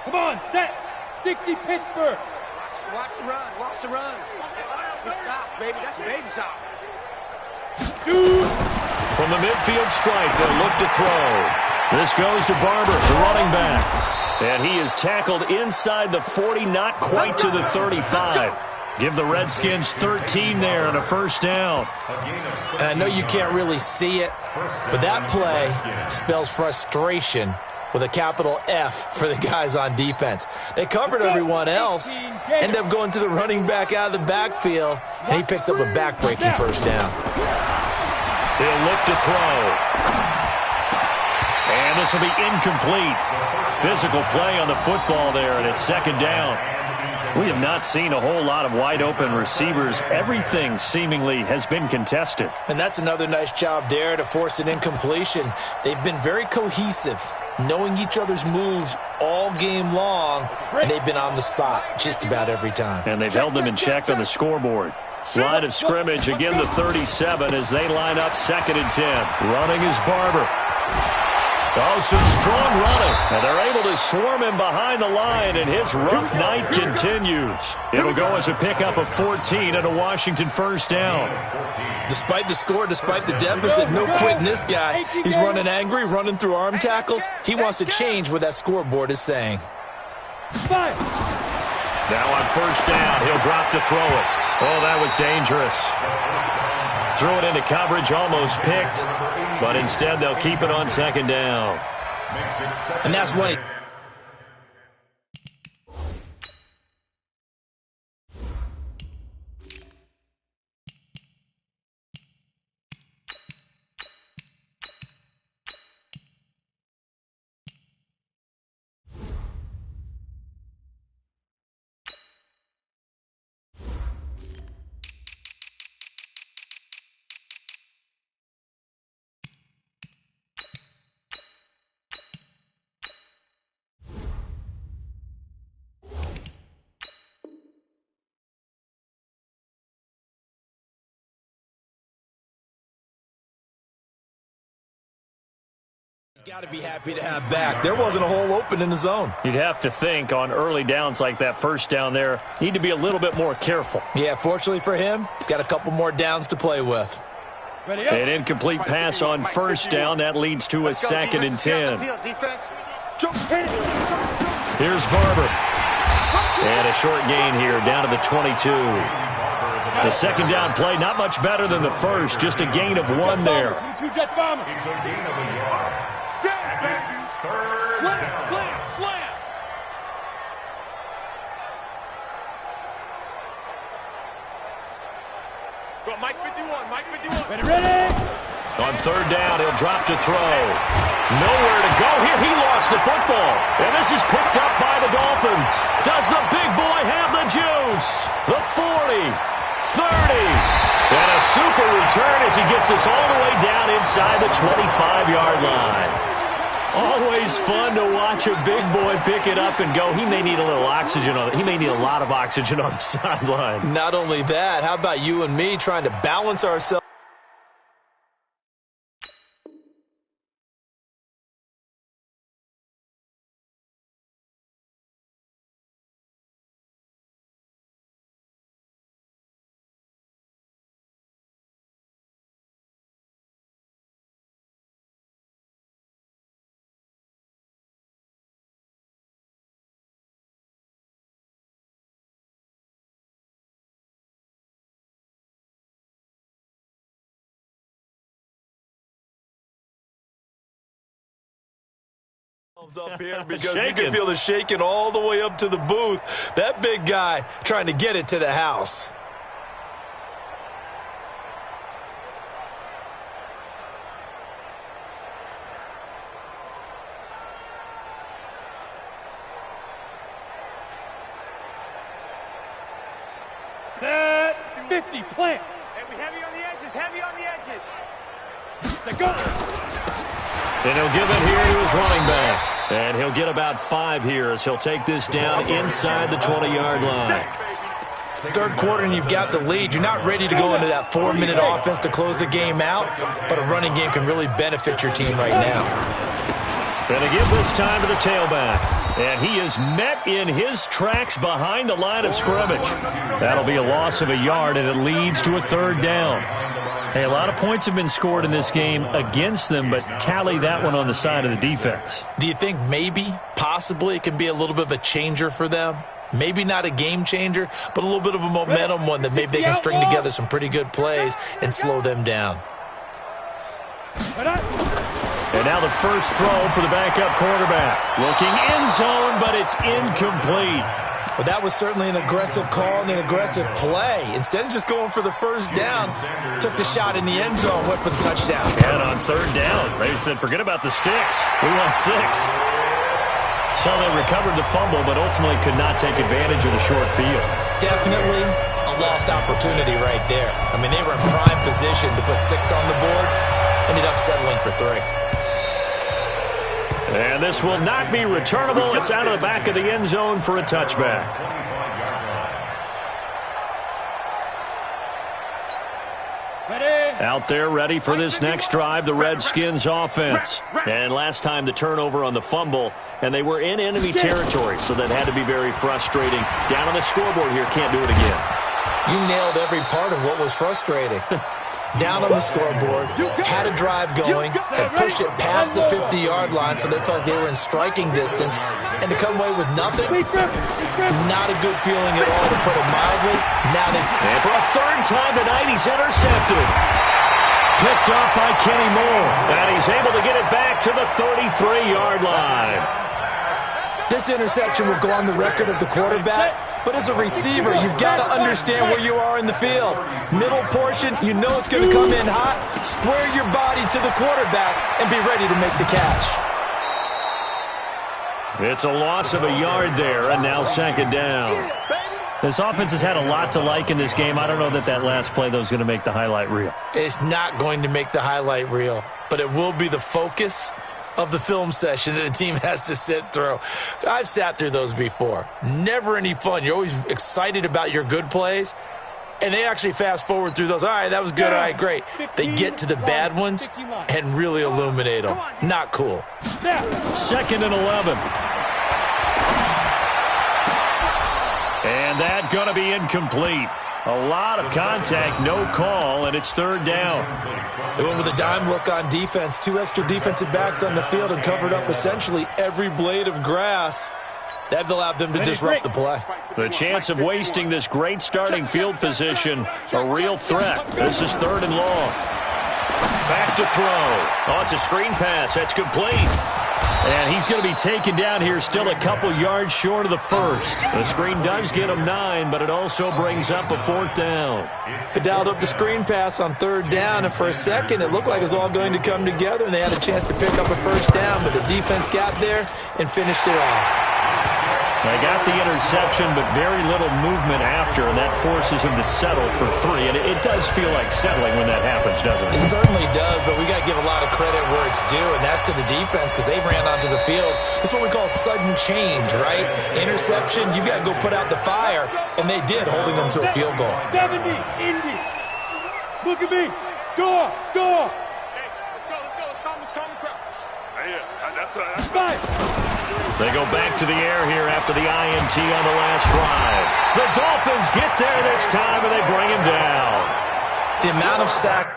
Come on, set. 60 Pittsburgh. Watch the run. Watch the run. It's south, baby. That's baby south. Shoot. From the midfield stripe, they'll look to throw. This goes to Barber, the running back. And he is tackled inside the 40, not quite to the 35. Give the Redskins 13 there and a first down. And I know you can't really see it, but that play spells frustration with a capital F for the guys on defense. They covered everyone else, end up going to the running back out of the backfield, and he picks up a back-breaking first down. He'll look to throw. And this will be incomplete. Physical play on the football there, and it's second down. We have not seen a whole lot of wide-open receivers. Everything seemingly has been contested. And that's another nice job there to force an incompletion. They've been very cohesive, knowing each other's moves all game long, and they've been on the spot just about every time. And they've held them in check on the scoreboard. Line of scrimmage, again the 37 as they line up 2nd and 10. Running is Barber. Oh, some strong running. And they're able to swarm him behind the line, and his rough night continues. It'll go as a pickup of 14 and a Washington first down. Despite the score, despite the deficit, no quitting this guy. He's running angry, running through arm tackles. He wants to change what that scoreboard is saying. Now on first down, he'll drop to throw it. Oh, that was dangerous. Threw it into coverage, almost picked, but instead they'll keep it on second down. And that's when he... Got to be happy to have back. There wasn't a hole open in the zone. You'd have to think on early downs like that first down there, need to be a little bit more careful. Yeah, fortunately for him, got a couple more downs to play with. An incomplete pass on first down. That leads to a 2nd and 10. Here's Barber. And a short gain here down to the 22. The second down play, not much better than the first, just a gain of 1 there. Slam, slam, slam. Go, Mike 51, Mike 51. Ready? On third down, he'll drop to throw. Nowhere to go here. He lost the football. And this is picked up by the Dolphins. Does the big boy have the juice? The 40, 30. And a super return as he gets us all the way down inside the 25-yard line. Always fun to watch a big boy pick it up and go. He may need a little oxygen on it. He may need a lot of oxygen on the sideline. Not only that, how about you and me trying to balance ourselves? Up here because you can feel the shaking all the way up to the booth. That big guy trying to get it to the house. Set. 50. Plant. Hey, we heavy on the edges, heavy on the edges. It's a go. And he'll give it here to his running back. And he'll get about 5 here as he'll take this down inside the 20-yard line. Third quarter and you've got the lead. You're not ready to go into that 4-minute offense to close the game out, but a running game can really benefit your team right now. Going to give this time to the tailback. And he is met in his tracks behind the line of scrimmage. That'll be a loss of a yard, and it leads to a third down. Hey, a lot of points have been scored in this game against them, but tally that one on the side of the defense. Do you think maybe, possibly, it can be a little bit of a changer for them? Maybe not a game changer, but a little bit of a momentum one that maybe they can string together some pretty good plays and slow them down. And now the first throw for the backup quarterback. Looking end zone, but it's incomplete. Well, that was certainly an aggressive call and an aggressive play. Instead of just going for the first down, took the shot in the end zone, went for the touchdown. And on third down, they said, forget about the sticks. We want 6. So they recovered the fumble, but ultimately could not take advantage of the short field. Definitely a lost opportunity right there. I mean, they were in prime position to put 6 on the board, ended up settling for 3. And this will not be returnable. It's out of the back of the end zone for a touchback. Out there ready for this next drive, the Redskins offense. And last time the turnover on the fumble, and they were in enemy territory, so that had to be very frustrating. Down on the scoreboard here, can't do it again. You nailed every part of what was frustrating. Down on the scoreboard, had a drive going, and pushed it past the 50-yard line so they felt they were in striking distance, and to come away with nothing, not a good feeling at all, to put it mildly. Now they... And for a third time tonight, he's intercepted. Picked off by Kenny Moore, and he's able to get it back to the 33-yard line. This interception will go on the record of the quarterback, but as a receiver, you've got to understand where you are in the field. Middle portion, you know it's going to come in hot. Square your body to the quarterback and be ready to make the catch. It's a loss of a yard there, and now second down. This offense has had a lot to like in this game. I don't know that last play, though, is going to make the highlight reel. It's not going to make the highlight reel, but it will be the focus of the film session that the team has to sit through. I've sat through those before. Never any fun. You're always excited about your good plays, and they actually fast forward through those. All right, that was good. All right, great. They get to the bad ones and really illuminate them. Not cool. Second and 11. And that's going to be incomplete. A lot of contact, no call, and it's third down. They went with a dime look on defense. 2 extra defensive backs on the field and covered up essentially every blade of grass. That allowed them to disrupt the play. The chance of wasting this great starting field position, a real threat. This is third and long. Back to throw. Oh, it's a screen pass. That's complete. And he's going to be taken down here, still a couple yards short of the first. The screen does get him 9, but it also brings up a fourth down. They dialed up the screen pass on third down, and for a second it looked like it was all going to come together, and they had a chance to pick up a first down, but the defense got there and finished it off. They got the interception, but very little movement after, and that forces him to settle for 3. And it does feel like settling when that happens, doesn't it? It certainly does, but we got to give a lot of credit where it's due, and that's to the defense because they ran onto the field. That's what we call sudden change, right? Interception, you've got to go put out the fire, and they did, holding them to a field goal. 70, Indy. Look at me. Go up, go up. Hey, let's go. Calm the crowd. That's Five. They go back to the air here after the INT on the last drive. The Dolphins get there this time, and they bring him down. The amount of sack.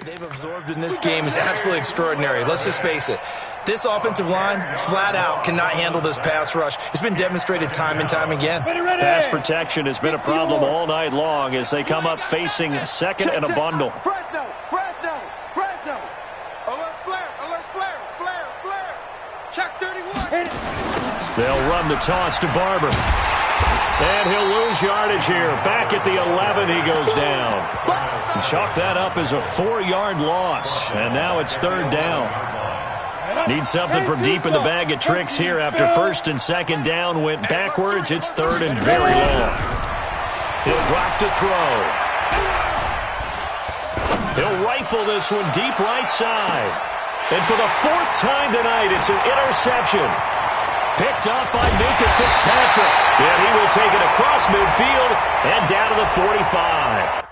They've absorbed in this game is absolutely extraordinary. Let's just face it. This offensive line, flat out, cannot handle this pass rush. It's been demonstrated time and time again. Pass protection has been a problem all night long as they come up facing second and a bundle. Fresno. Alert flare. Check 31. They'll run the toss to Barber. And he'll lose yardage here. Back at the 11, he goes down. Chalk that up as a 4-yard loss. And now it's third down. Need something from deep in the bag of tricks here. After first and second down went backwards, it's third and very long. He'll drop to throw. He'll rifle this one deep right side. And for the 4th time tonight, it's an interception. Picked up by Minka Fitzpatrick. And he will take it across midfield and down to the 45.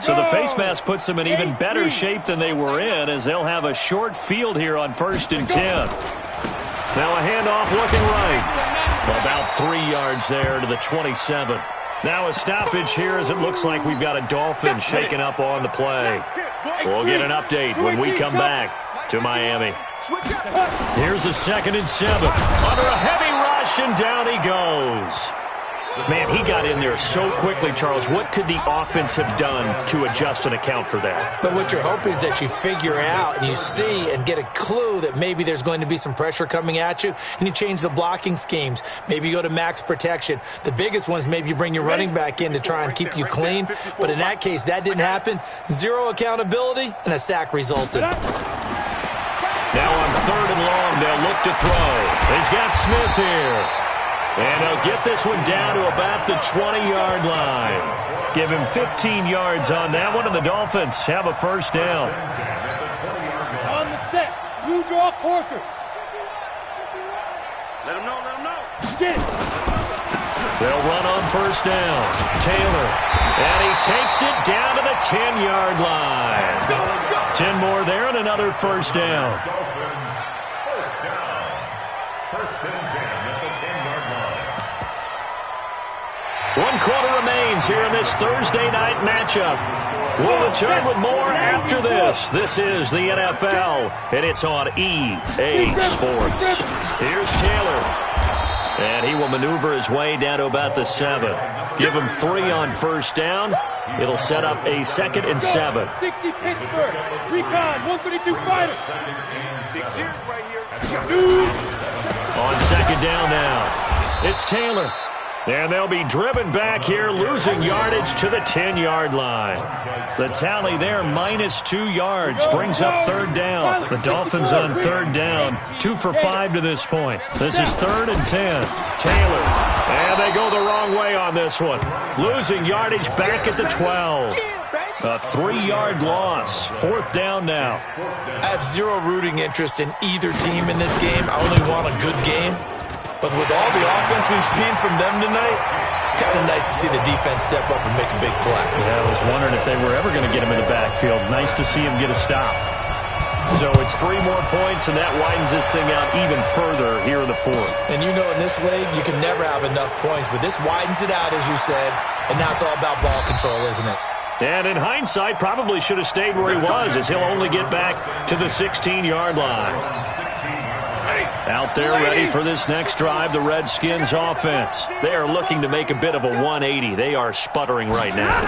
So the face mask puts them in even better shape than they were in, as they'll have a short field here on 1st and 10. Now a handoff looking right. About 3 yards there to the 27. Now a stoppage here, as it looks like we've got a Dolphin shaking up on the play. We'll get an update when we come back to Miami. Here's a 2nd and 7. Under a heavy rush, and down he goes. Man, he got in there so quickly, Charles. What could the offense have done to adjust and account for that? But what you're hoping is that you figure out and you see and get a clue that maybe there's going to be some pressure coming at you, and you change the blocking schemes. Maybe you go to max protection. The biggest one is maybe you bring your running back in to try and keep you clean. But in that case, that didn't happen. 0 accountability, and a sack resulted. Now on 3rd and long, they'll look to throw. He's got Smith here. And they'll get this one down to about the 20-yard line. Give him 15 yards on that one, and the Dolphins have a first down. On the set, blue draw Corkers. Let him know, let him know. Get it. They'll run on first down. Taylor. And he takes it down to the 10-yard line. 10 more there and another first down. First and 10 at the 10-yard line. 1 quarter remains here in this Thursday night matchup. We'll return with more after this. This is the NFL, and it's on EA Sports. Here's Taylor. And he will maneuver his way down to about the 7. Give him 3 on first down. It'll set up a 2nd and 7. 60 Pittsburgh. Recon, 132 fighters. 6 years right here. On 2nd down now, it's Taylor. And they'll be driven back here, losing yardage to the 10-yard line. The tally there, -2 yards, brings up 3rd down. The Dolphins on 3rd down, 2 for 5 to this point. This is 3rd and 10. Taylor, and they go the wrong way on this one. Losing yardage back at the 12. A 3-yard loss, 4th down now. I have 0 rooting interest in either team in this game. I only want a good game. But with all the offense we've seen from them tonight, it's kind of nice to see the defense step up and make a big play. Yeah, I was wondering if they were ever going to get him in the backfield. Nice to see him get a stop. So it's 3 more points, and that widens this thing out even further here in the 4th. And you know in this league, you can never have enough points, but this widens it out, as you said, and now it's all about ball control, isn't it? And in hindsight, probably should have stayed where he was, as he'll only get back to the 16-yard line. Out there ready for this next drive, the Redskins offense. They are looking to make a bit of a 180. They are sputtering right now.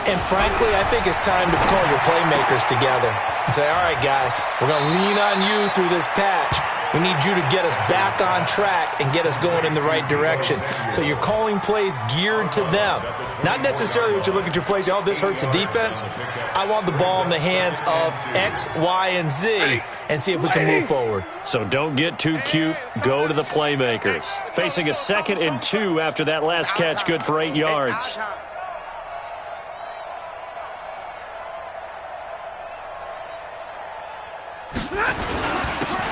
And frankly, I think it's time to call your playmakers together and say, all right, guys, we're going to lean on you through this patch. We need you to get us back on track and get us going in the right direction. So you're calling plays geared to them. Not necessarily what you look at your plays, oh, this hurts the defense. I want the ball in the hands of X, Y, and Z and see if we can move forward. So don't get too cute. Go to the playmakers. Facing a 2nd and 2 after that last catch, good for 8 yards.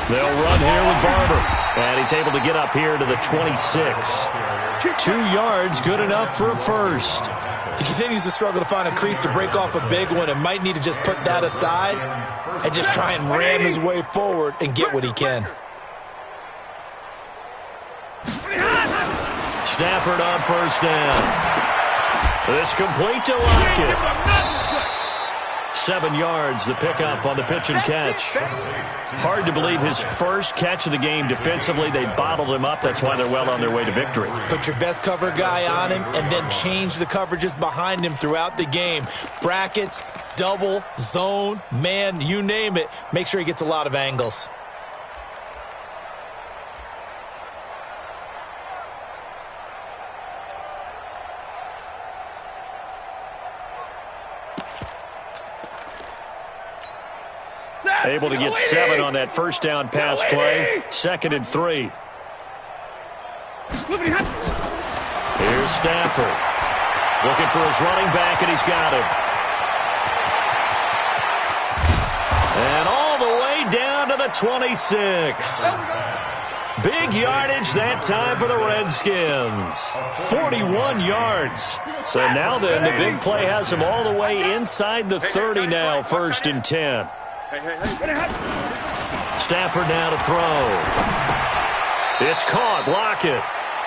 They'll run here with Barber. And he's able to get up here to the 26. 2 yards, good enough for a first. He continues to struggle to find a crease to break off a big one and might need to just put that aside and just try and ram his way forward and get what he can. Stafford on first down. This complete to Lockett. 7 yards, the pickup on the pitch and catch. Hard to believe his first catch of the game defensively. They bottled him up. That's why they're well on their way to victory. Put your best cover guy on him and then change the coverages behind him throughout the game. Brackets, double, zone, man, you name it. Make sure he gets a lot of angles. Able to get 7 on that first down pass play. 2nd and 3. Here's Stafford. Looking for his running back, and he's got him. And all the way down to the 26. Big yardage that time for the Redskins. 41 yards. So now then, the big play has him all the way inside the 30 now, 1st and 10. Stafford now to throw. It's caught. Lockett.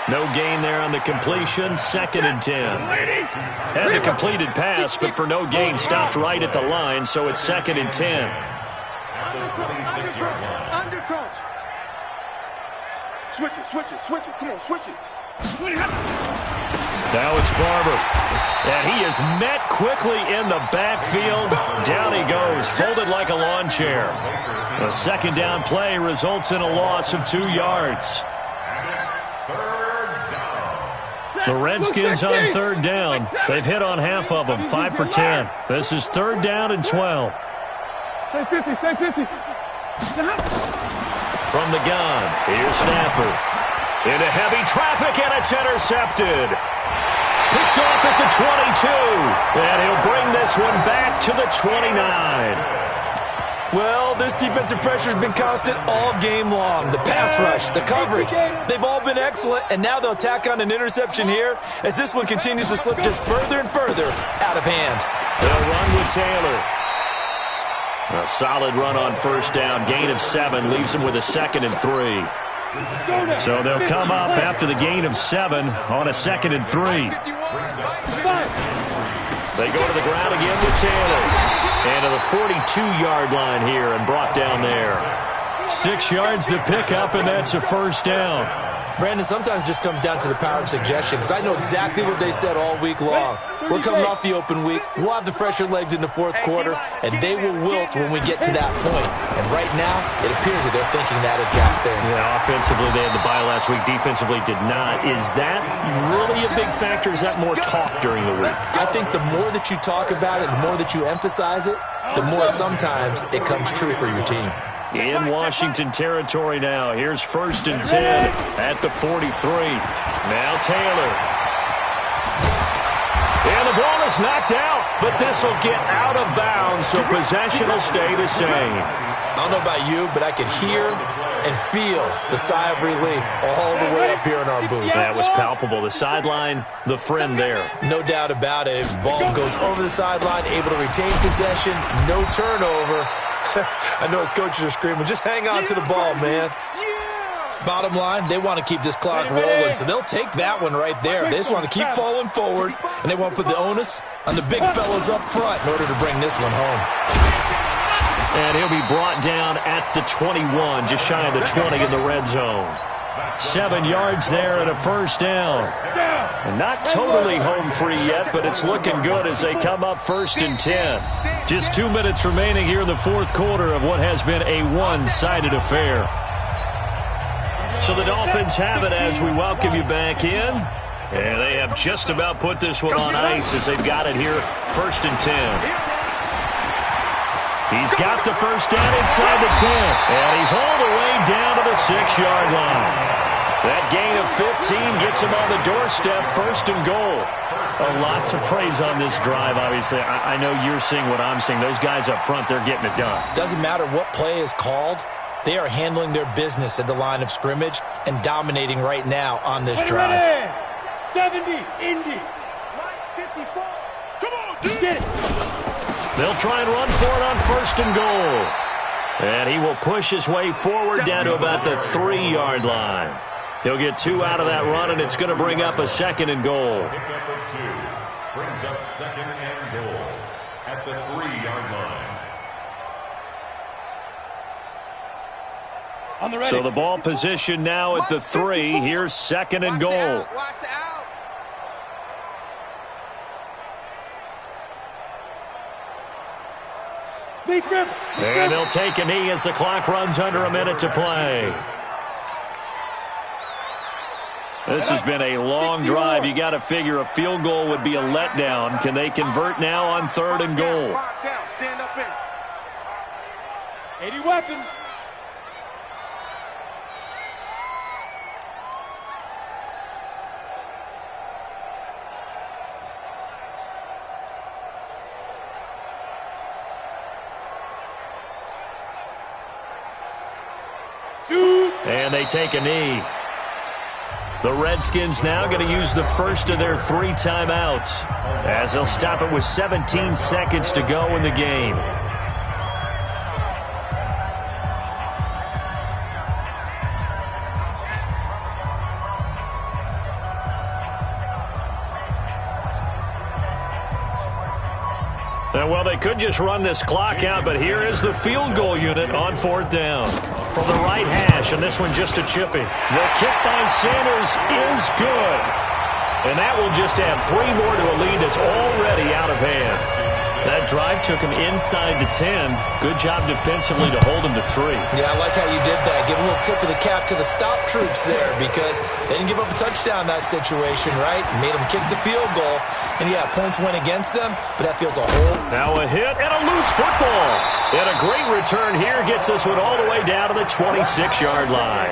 No gain there on the completion. 2nd and 10. Had the completed pass, but for no gain, stopped right at the line, so it's 2nd and 10. Switch it. Come on, switch it. Now it's Barber. And he is met quickly in the backfield. Down he goes, folded like a lawn chair. A 2nd down play results in a loss of 2 yards. The Redskins on 3rd down. They've hit on half of them, 5 for 10. This is 3rd down and 12. Stay 50. From the gun, here's Stafford. Into heavy traffic, and it's intercepted. Picked off at the 22. And he'll bring this one back to the 29. Well, this defensive pressure has been constant all game long. The pass rush, the coverage, they've all been excellent, and now they'll tack on an interception here as this one continues to slip just further and further out of hand. They'll run with Taylor. A solid run on 1st down. Gain of 7 leaves them with a 2nd and 3. So they'll come up after the gain of 7 on a 2nd and 3. They go to the ground again with Taylor. And to the 42-yard line here and brought down there. 6 yards to pick up, and that's a 1st down. Brandon, sometimes it just comes down to the power of suggestion, because I know exactly what they said all week long. We're coming off the open week. We'll have the fresher legs in the 4th quarter, and they will wilt when we get to that point. And right now, it appears that they're thinking that exact thing. Yeah, offensively, they had the bye last week. Defensively, did not. Is that really a big factor? Is that more talk during the week? I think the more that you talk about it, the more that you emphasize it, the more sometimes it comes true for your team. In Washington territory now. Here's 1st and 10 at the 43. Now Taylor. And the ball is knocked out, but this will get out of bounds, so possession will stay the same. I don't know about you, but I could hear and feel the sigh of relief all the way up here in our booth. That was palpable. The sideline, the friend there. No doubt about it. Ball goes over the sideline, able to retain possession, no turnover. I know his coaches are screaming, just hang on to the ball, man. Bottom line, they want to keep this clock rolling, so they'll take that one right there. They just want to keep falling forward, and they want to put the onus on the big fellas up front in order to bring this one home. And he'll be brought down at the 21, just shy of the 20 in the red zone. 7 yards there and a 1st down. And not totally home free yet, but it's looking good as they come up 1st and 10. Just 2 minutes remaining here in the 4th quarter of what has been a one-sided affair. So the Dolphins have it as we welcome you back in. And they have just about put this one on ice as they've got it here 1st and 10. He's got the 1st down inside the 10. And he's all the way down to the 6-yard line. That gain of 15 gets him on the doorstep, 1st and goal. A lot to praise on this drive, obviously. I know you're seeing what I'm seeing. Those guys up front, they're getting it done. Doesn't matter what play is called. They are handling their business at the line of scrimmage and dominating right now on this drive. 70, Indy. 54. Come on, dude. Get it. They'll try and run for it on 1st and goal. And he will push his way forward down to about the 3-yard line. He'll get 2 out of that run, and it's going to bring up a 2nd and goal. Pickup of 2 brings up 2nd and goal at the 3-yard line. So the ball position now at the 3. Here's 2nd and goal. Watch the out. And they'll take a knee as the clock runs under a minute to play. This has been a long drive. You got to figure a field goal would be a letdown. Can they convert now on 3rd and goal? Stand up in. 80 weapons. And they take a knee. The Redskins now going to use the first of their 3 timeouts as they'll stop it with 17 seconds to go in the game. Well, they could just run this clock out, but here is the field goal unit on 4th down. From the right hash, and this one just a chippy. The kick by Sanders is good. And that will just add 3 more to a lead that's already out of hand. That drive took him inside the 10. Good job defensively to hold him to 3. Yeah, I like how you did that. Give a little tip of the cap to the stop troops there because they didn't give up a touchdown in that situation, right? Made them kick the field goal. And, yeah, points went against them, but that feels a whole. Now a hit and a loose football. And a great return here gets this one all the way down to the 26-yard line.